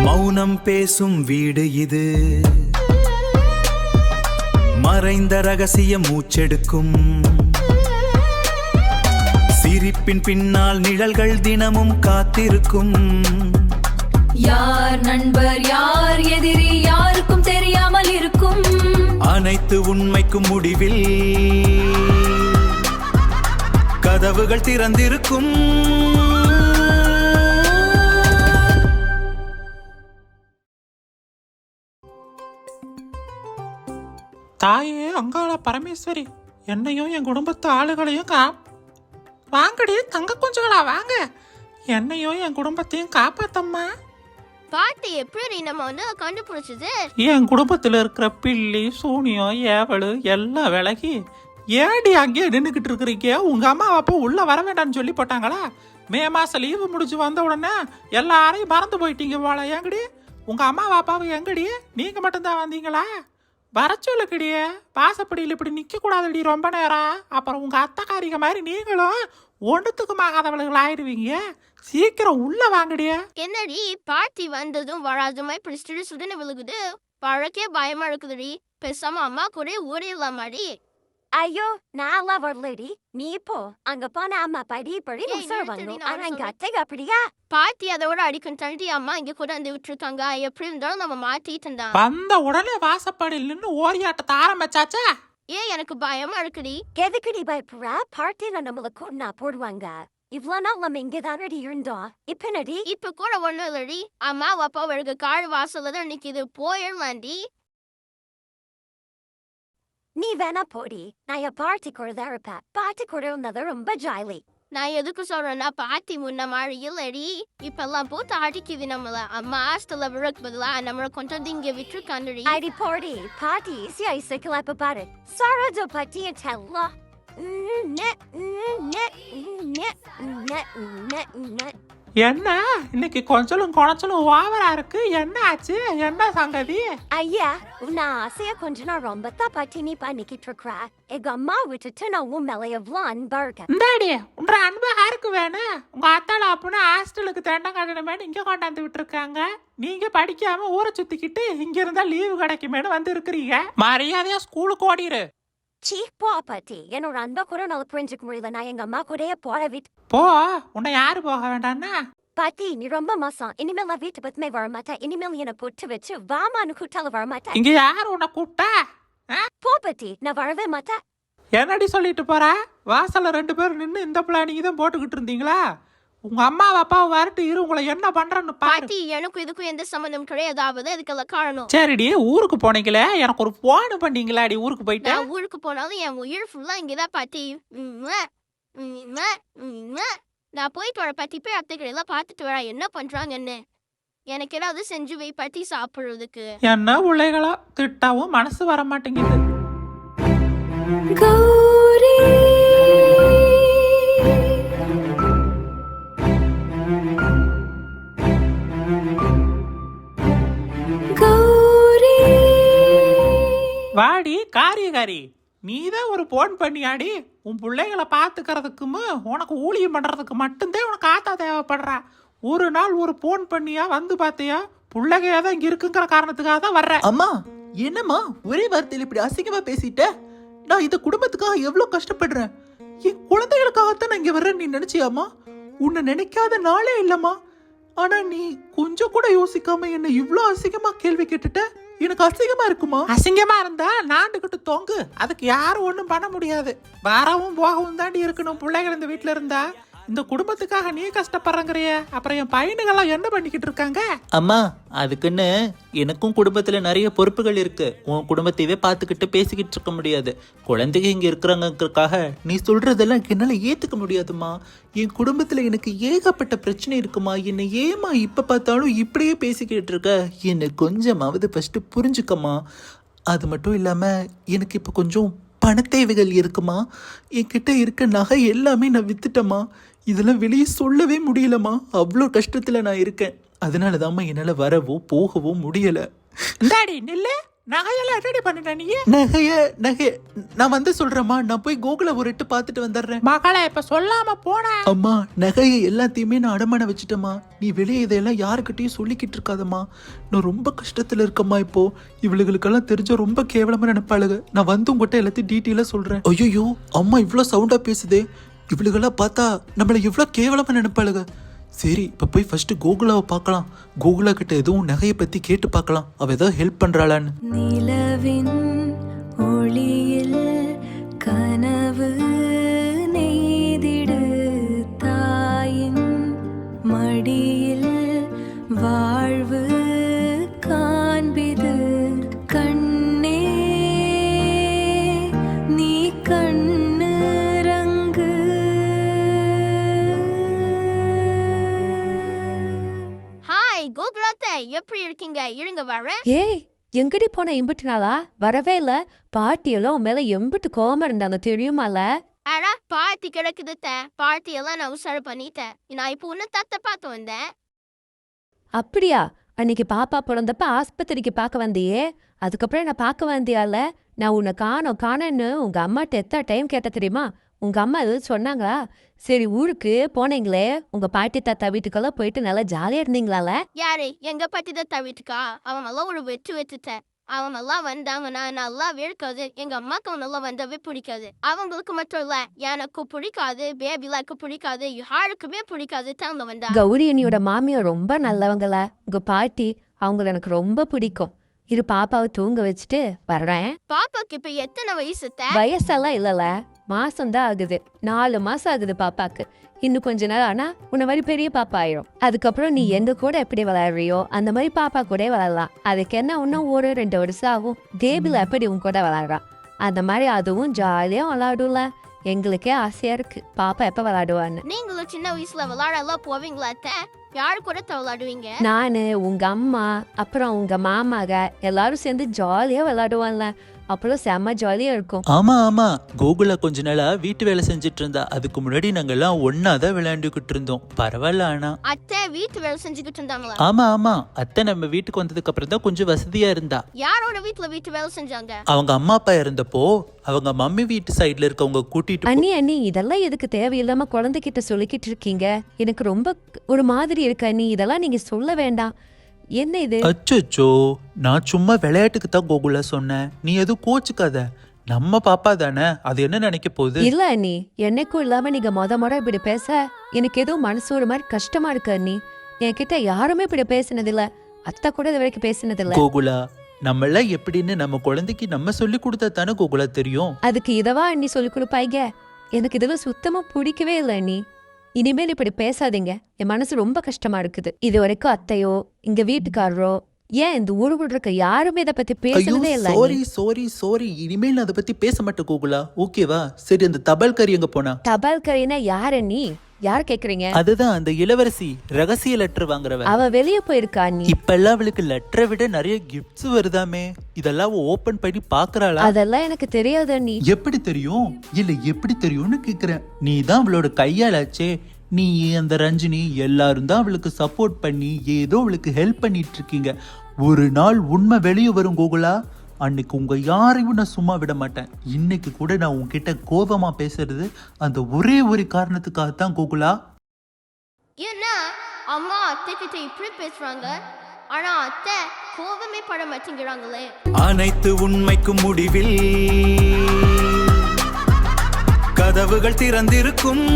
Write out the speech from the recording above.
மௌனம் பேசும் வீடு இது, மறைந்த ரகசிய மூச்செடுக்கும். சிரிப்பின் பின்னால் நிழல்கள் தினமும் காத்திருக்கும். யார் நண்பர் யார் எதிரி யாருக்கும் தெரியாமல் இருக்கும். அனைத்து உண்மைக்கும் முடிவில் கதவுகள் திறந்திருக்கும். தாயே அங்காள பரமேஸ்வரி, என்னையும் என் குடும்பத்து ஆளுகளையும் வாங்கடி தங்க குஞ்சுகளா வாங்க, என்னையும் என் குடும்பத்தையும் காப்பாத்தம்மா. பாட்டி எப்படி நம்ம வந்து கண்டுபிடிச்சது? என் குடும்பத்துல இருக்கிற பில்லி சூனியம் ஏவலு எல்லாம் விலகி ஏடி அங்கேயே நின்றுக்கிட்டு இருக்கிறீங்க. உங்க அம்மா அப்பா உள்ள வர வேண்டாம்னு சொல்லி போட்டாங்களா? மே மாசம் லீவு முடிச்சு வந்த உடனே எல்லாரையும் மறந்து போயிட்டீங்க போல. ஏங்கடி உங்க அம்மா அப்பாவை எங்கடி நீங்க மட்டும்தான் வந்தீங்களா? வர சொல்லுக்கடியே, வாசப்படியில் இப்படி நிக்க கூடாதுடி ரொம்ப நேரம். அப்புறம் உங்க அத்தைக்காரிக மாதிரி நீங்களும் ஒன்றுத்துக்கும் ஆகாதவளுகள் ஆயிடுவீங்க. சீக்கிரம் உள்ள வாங்கடியே. என்னடி பாட்டி வந்ததும் வராதுமா இப்படி சுடு சுடுன்னு விழுகுது? பழக்கே பயமா இருக்குதுடி. பேசாம அம்மா கூட ஊறிடலாமாடி? ஐயோ நான் வரலடி, நீ இப்போ அங்க போன அம்மா படி படி சொல்லுவாங்க. ஆனா எங்க அத்தை அப்படியா? பாட்டி அதோட அடிக்கும் தண்டி அம்மா இங்க கூட வந்து விட்டுருக்காங்க. எப்படி இருந்தாலும் நம்ம மாட்டிட்டு தான் வந்த உடனே வாசப்படியில் நின்று ஓரியாட்டத்தை ஆரம்பிச்சாச்சா? ஏன் எனக்கு பயமா இருக்குடி. எதுக்குடி பயப்படுறா? பார்ட்டில நம்மள கூடனா போடுவாங்க. இவ்வளவு நாள் நம்ம இங்க தானடி இருந்தோம். இப்ப என்னடி? இப்ப கூட ஒண்ணும் இல்லடி. அம்மா அப்பா எனக்கு காடு வாசல்ல தான் நிக்குது. போயிடலாண்டி. நீ வேணா போடி, நான் என் பார்ட்டி கூட தான் இருப்பேன். பார்ட்டி கூட இருந்தது ரொம்ப ஜாலி. நான் எதுக்கு சொல்றேன்னா பாட்டி முன்ன மாதிரி இல்லடி. இப்பெல்லாம் போட்டு அடிக்குது நம்மள. அம்மா ஹாஸ்டல்ல விழக்கு பதிலா நம்மள கொண்டு வந்து இங்க விட்டுருக்காண்டி. அடி போடி, பார்ட்டி ஈஸியா இசைக்கல. இப்ப பாரு சரோஜா பத்திய செல்ல. என்ன இன்னைக்கு கொஞ்சலும் குறைச்சலும் ஓவரா இருக்கு? என்ன ஆச்சு? என்ன சங்கதி? ஐயா நான் ஆசைய கொஞ்ச நாள் ரொம்ப தான் பட்டினி பண்ணிக்கிட்டு இருக்கிற. எங்க அம்மா விட்டுட்டு நான் உன் மேல எவ்வளவு அன்பா இருக்கேன். இந்தாடி உன்ற அன்பு யாருக்கு வேணும்? உங்க அத்தால அப்பனா ஹாஸ்டலுக்கு தண்டம் கட்டணுமேனு இங்க கொண்டாந்து விட்டுருக்காங்க. நீங்க படிக்காம ஊரை சுத்திக்கிட்டு இங்க இருந்தா லீவு கிடைக்குமேனு வந்து இருக்கிறீங்க. மரியாதையா ஸ்கூலுக்கு ஓடிரு. சீ போ பாட்டி, என்னோட அன்பா கூட நல்லா புரிஞ்சுக்க முடியல. நான் எங்க அம்மா கூடயே போற வீட்டு போ. உன்னை யாரு போக வேண்டாம்னா? பாட்டி நீ ரொம்ப மோசம். இனிமேல் நான் வீட்டு பத்துமே வர மாட்டேன். இனிமேல் என்ன போட்டு வச்சு வாமான்னு கூட்டால வர மாட்டேன். இங்க யாரு உன்னை கூப்பிட்டா? போ பாட்டி, நான் வரவே மாட்டேன். என்னடி சொல்லிட்டு போற? வாசல்ல 2 பேரும் நின்று இந்த பிளானிங் தான் போட்டுக்கிட்டு இருந்தீங்களா? உங்க அம்மா அப்பாவை வரட்டு இரு, உங்களை என்ன பண்றேன்னு பாரு. பாட்டி எனக்கும் இதுக்கும் எந்த சம்பந்தம் கிடையாது. இதுக்கெல்லாம் காரணம். சரிடி ஊருக்கு போனீங்களே, எனக்கு ஒரு போன் பண்ணீங்களாடி? ஊருக்கு போயிட்டு நான் ஊருக்கு போனாலும் என் உயிர் ஃபுல்லா இங்கதான் பாட்டி. நான் போயிட்டு வர பாட்டி. போய் அத்தைகளை எல்லாம் பார்த்துட்டு வர என்ன பண்றாங்கன்னு. எனக்கு ஏதாவது செஞ்சு வை பாட்டி சாப்பிடுறதுக்கு. என்ன பிள்ளைகளா திட்டாவும் மனசு வர மாட்டேங்குது. கௌரி கௌரி வாடி காரியகாரி, நீதான் ஒரு போன் பண்ணியாடி. உன் பிள்ளைகளை பாத்துக்கிறதுக்கும் உனக்கு ஊழியம் பண்றதுக்கு மட்டும்தான் உனக்கு ஆத்தா தேவைப்படுறா. ஒரு நாள் ஒரு போன் பண்ணியா வந்து பாத்தியா? பிள்ளைங்க தான் இங்க இருக்குங்கிற காரணத்துக்காக தான் வர்றேன். அம்மா என்னம்மா ஒரே வார்த்தையில் இப்படி அசிங்கமா பேசிட்ட? நான் இந்த குடும்பத்துக்காக எவ்வளவு கஷ்டப்படுறேன். என் குழந்தைகளுக்காகத்தான் நான் இங்க வர்றேன். நீ நினைச்சியாமா? உன்னை நினைக்காத நாளே இல்லம்மா. ஆனா நீ கொஞ்சம் கூட யோசிக்காம என்ன இவ்ளோ அசிங்கமா கேள்வி கேட்டுட்ட. எனக்கு அசிங்கமா இருக்குமா? அசிங்கமா இருந்தா நாண்டுகிட்டு தொங்கு, அதுக்கு யாரும் ஒண்ணும் பண்ண முடியாது. வரவும் போகவும் தாண்டி இருக்கணும். பிள்ளைகள் இந்த வீட்டுல இருந்தா இந்த குடும்பத்துக்காக நீ கஷ்டப்படுறங்கிறிய, அப்புறம் என் பையனுங்கெல்லாம் என்ன பண்ணிக்கிட்டு இருக்காங்க? அம்மா அதுக்குன்னு எனக்கும் குடும்பத்துல நிறைய பொறுப்புகள் இருக்கு. உன் குடும்பத்தையே பார்த்துக்கிட்டு பேசிக்கிட்டு இருக்க முடியாது. குழந்தைங்க இங்க இருக்கிறாங்கிறதுக்காக நீ சொல்றதெல்லாம் என்னால ஏத்துக்க முடியாதுமா. என் குடும்பத்துல எனக்கு ஏகப்பட்ட பிரச்சனை இருக்குமா. என்னை ஏமா இப்ப பார்த்தாலும் இப்படியே பேசிக்கிட்டு இருக்க? என்னை கொஞ்சமாவது ஃபர்ஸ்ட் புரிஞ்சுக்கமா. அது மட்டும் இல்லாம எனக்கு இப்ப கொஞ்சம் பணத்தேவைகள் இருக்குமா. என்கிட்ட இருக்க நகை எல்லாமே நான் வித்துட்டேம்மா. இதெல்லாம் வெளியே சொல்லவே முடியலம்மா. அவ்வளோ கஷ்டத்தில் நான் இருக்கேன். அதனால தாம்மா என்னால் வரவோ போகவோ முடியலை. இந்தாடி நில்லு. நகையெல்லாம் ரெடி பண்ணிட்ட நீ? நகைய நான் வந்து சொல்றேம்மா, நான் போய் கோகுல ஒரு எட்டு பார்த்துட்டு வந்துடுறேன். மகளே இப்ப சொல்லாம போன. அம்மா, நகையை எல்லாத்தையுமே நான் அடமான வச்சுட்டேம்மா. நீ வெளியே இதெல்லாம் யாருக்கிட்டையும் சொல்லிக்கிட்டு இருக்காதம்மா. நான் ரொம்ப கஷ்டத்துல இருக்கம்மா இப்போ. இவளுகளுக்கெல்லாம் தெரிஞ்ச ரொம்ப கேவலமா நினைப்பாளுங்க. நான் வந்து உங்ககிட்ட எல்லாத்தையும் டீட்டெயிலா சொல்றேன். ஐயோ, அம்மா இவ்வளோ சவுண்டா பேசுதே. இவளுகெல்லாம் பார்த்தா நம்மள இவ்வளோ கேவலமா நினைப்பாளுங்க. சரி, இப்போ போய் ஃபர்ஸ்ட் கோகுலாவை பார்க்கலாம். கோகுலா கிட்ட எதுவும் நகையை பத்தி கேட்டு பார்க்கலாம், அவ ஏதாவது ஹெல்ப் பண்றாளான்னு. நிலவின் ஒளியில் கனவு நெய்திடு, தாயின் மடியில் வாழ்வு காண்பிது. கண்ணே நீ கண்ணுறங்கு. ஹாய் கோகுலத்தை, எப்படி இருக்கீங்க? இருங்க வரேன். ஏய், எங்கடி போன இம்புட்டு நாளா? வரவே இல்ல. பாட்டியெல்லாம் உன் மேல எம்பிட்டு கோவமா இருந்தாங்க தெரியுமால? அடா பார்ட்டி கிடக்குது. பார்ட்டி எல்லாம் நான் உசாரு பண்ணிட்டேன். நான் இப்போ உன்னை தத்த பார்த்து வந்தேன். அப்படியா? அன்னைக்கு பாப்பா பிறந்தப்ப ஆஸ்பத்திரிக்கு பார்க்க வந்தியே, அதுக்கப்புறம் நான் பார்க்க வந்தியால? நான் உன்னை காணோன்னு உங்க அம்மாட்ட எத்தனை டைம் கேட்ட தெரியுமா? உங்க அம்மா எதுவும் சொன்னாங்களா? சரி, ஊருக்கு போனீங்களே, உங்க பாட்டி தாத்தா வீட்டுக்கெல்லாம் போயிட்டு நல்லா ஜாலியா இருந்தீங்களால? யாரு? எங்க பத்தி தான் தவிட்டுக்கா? அவன் எல்லாம் ஒரு வெட்டு வெட்டுட்டேன். அவன் நல்லா வந்தாங்கன்னா நல்லா இருக்காது. எங்க அம்மாக்கு நல்லா வந்தவே பிடிக்காது. அவங்களுக்கு மட்டும் இல்ல, எனக்கு பிடிக்காது, பேபிலாக்கு பிடிக்காது, யாருக்குமே பிடிக்காது. தங்க வந்தா கௌரி அண்ணியோட மாமியார் ரொம்ப நல்லவங்கள. உங்க பாட்டி, அவங்கள எனக்கு ரொம்ப பிடிக்கும். இரு, பாப்பாவை தூங்க வச்சுட்டு வர்றேன். பாப்பாக்கு இப்ப எத்தனை வயசு? வயசெல்லாம் இல்லல, மாசம்தான் ஆகுது. 4 மாசம் ஆகுது பாப்பாக்கு. இன்னும் கொஞ்ச நாள் ஆனா உன்ன மாதிரி பெரிய பாப்பா ஆயிரும். அதுக்கப்புறம் நீ எங்க கூட எப்படி விளையாடுறியோ அந்த மாதிரி பாப்பா கூட விளையாடலாம். அதுக்கு என்ன, இன்னும் 1-2 வருஷம் ஆகும். தேபில எப்படி உன் கூட விளையாடுறான் அந்த மாதிரி அதுவும் ஜாலியா விளையாடும்ல. எங்களுக்கே ஆசையா இருக்கு பாப்பா எப்ப விளையாடுவான்னு. நீங்களும் சின்ன வயசுல விளையாடலாம் போவீங்களா? யாரு கூட விளையாடுவீங்க? நானு, உங்க அம்மா, அப்புறம் உங்க மாமாக எல்லாரும் சேர்ந்து ஜாலியா விளையாடுவான்ல. அப்புறம் செம்ம ஜாலியா இருக்கும். ஆமா, கோகுலா கொஞ்ச நாளா வீட்டு வேலை செஞ்சுட்டு இருந்தா. அதுக்கு முன்னாடி நாங்க எல்லாம் ஒன்னாதான் விளையாண்டுகிட்டு இருந்தோம். பரவாயில்ல. ஆனா அத்தை வீட்டு வேலை செஞ்சுக்கிட்டு இருந்தாங்களா? ஆமா, அத்தை நம்ம வீட்டுக்கு வந்ததுக்கு அப்புறம் தான் கொஞ்சம் வசதியா இருந்தா. யாரோட வீட்டு வேலை செஞ்சாங்க? அவங்க அம்மா அப்பா இருந்தப்போ அவங்க மம்மி வீட்டு சைடுல இருக்கவங்க கூட்டிட்டு அண்ணி இதெல்லாம் எதுக்கு தேவையில்லாம குழந்தைகிட்ட சொல்லிக்கிட்டு இருக்கீங்க? எனக்கு ரொம்ப ஒரு மாதிரி இருக்கு அண்ணி. இதெல்லாம் நீங்க சொல்ல வேண்டாம். என்ன இது? அச்சோ, நான் சும்மா விளையாட்டுக்கு தான் கோகுலா சொன்னேன். நீ எதுவும் கோச்சுக்காத. நம்ம பாப்பா தானே, அது என்ன நினைக்க போகுது? இல்ல அண்ணி, என்னைக்கும் இல்லாம நீங்க முறை இப்படி பேச எனக்கு எதுவும் மனசு ஒரு மாதிரி கஷ்டமா இருக்கு அண்ணி. என்கிட்ட யாருமே இப்படி பேசினதில்ல. அத்தை கூட இது வரைக்கும் பேசினதில்ல. கோகுலா, நம்மள எப்படின்னு நம்ம குழந்தைக்கு நம்ம சொல்லி கொடுத்தா தானே கோகுலா தெரியும். அதுக்கு இதவா அண்ணி சொல்லி கொடுப்பாய்ங்க? எனக்கு இதெல்லாம் சுத்தமா பிடிக்கவே இல்லை அண்ணி. இனிமேல் இப்படி பேசாதீங்க. என் மனசு ரொம்ப கஷ்டமா இருக்குது. இது வரைக்கும் அத்தையோ இங்க வீட்டுக்காரரோ ஏன் இந்த ஊருக்குள்ள இருக்க யாருமே இதை பத்தி பேசுனதே இல்ல. சாரி, இனிமேல் நான் அதை பத்தி பேச மாட்டேன் கோகுலா, ஓகேவா? சரி, அந்த தபால் கறி எங்க போனா? தபால் கறினா யார் அண்ணி? யார் கேக்குறீங்க? அதுதான் அந்த இளவரசி, ரகசிய லெட்டர் வாங்குறவ. அவ வெளிய போயிருக்கா அண்ணி. இப்பெல்லாம் அவளுக்கு லெட்டரை விட நிறைய கிஃப்ட்ஸ் வருதாமே. இதெல்லாம் ஓபன் பண்ணி பாக்குறாளா? அதெல்லாம் எனக்கு தெரியாது அண்ணி. எப்படி தெரியும்? இல்ல எப்படி தெரியும்னு கேக்குறேன். நீ தான் அவளோட கையாளாச்சே. நீ, அந்த ரஞ்சினி எல்லாரும் தான் அவளுக்கு சப்போர்ட் பண்ணி ஏதோ அவளுக்கு ஹெல்ப் பண்ணிட்டு இருக்கீங்க. ஒரு நாள் உண்மை வெளியே வரும் கோகுலா. அன்னைக்கு உங்க யாரையும் நான் சும்மா விட மாட்டேன். இன்னைக்கு கூட நான் உன்கிட்ட கோபமா பேசுறது அந்த ஒரே ஒரு காரணத்துக்காகத்தான் கோகுலா. ஏன்னா அம்மா அத்தை கிட்ட இப்படி பேசுறாங்க, ஆனா அத்தை கோபமே பட மாட்டேங்கிறாங்களே. அனைத்து உண்மைக்கும் முடிவில் கதவுகள் திறந்திருக்கும்.